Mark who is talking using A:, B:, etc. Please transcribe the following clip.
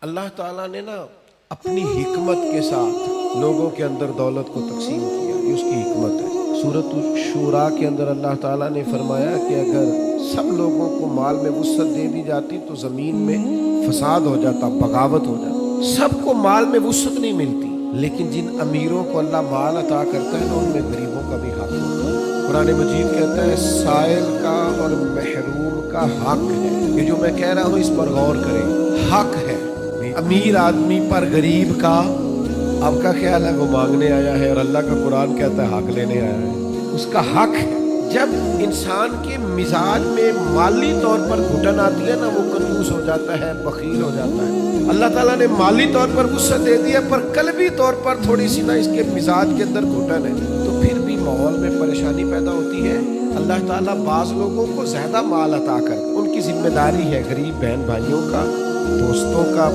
A: अल्लाह ताला ने ना अपनी हिकमत के साथ लोगों के अंदर दौलत को तकसीम किया, ये उसकी हिकमत है। सूरत शूरा के अंदर अल्लाह ताला ने फरमाया कि अगर सब लोगों को माल में वुसअत दे दी जाती तो ज़मीन में फसाद हो जाता, बगावत हो जाती। सबको माल में वुसअत नहीं मिलती, लेकिन जिन अमीरों को अल्लाह माल अता करता है ना, उनमें गरीबों का भी हक होता है। कुरान मजीद कहता है साइल का और महरूम का हक है। ये जो मैं कह रहा हूँ इस पर गौर करें, हक है। अमीर आदमी पर गरीब का, आपका ख्याल है वो मांगने आया है, और अल्लाह का कुरान कहता है हक लेने आया है। उसका हक है। जब इंसान के मिजाज में माली तौर पर घुटन आती है ना, वो कंजूस हो जाता है, बखील हो जाता है। अल्लाह ताला ने माली तौर पर वुसअत दे दिया, पर कल्बी तौर पर थोड़ी सी ना इसके मिजाज के अंदर घुटन है, तो फिर भी माहौल में परेशानी पैदा होती है। अल्लाह ताला बाज लोगों को ज्यादा माल अता कर, उनकी जिम्मेदारी है गरीब बहन भाइयों का, दोस्तों का,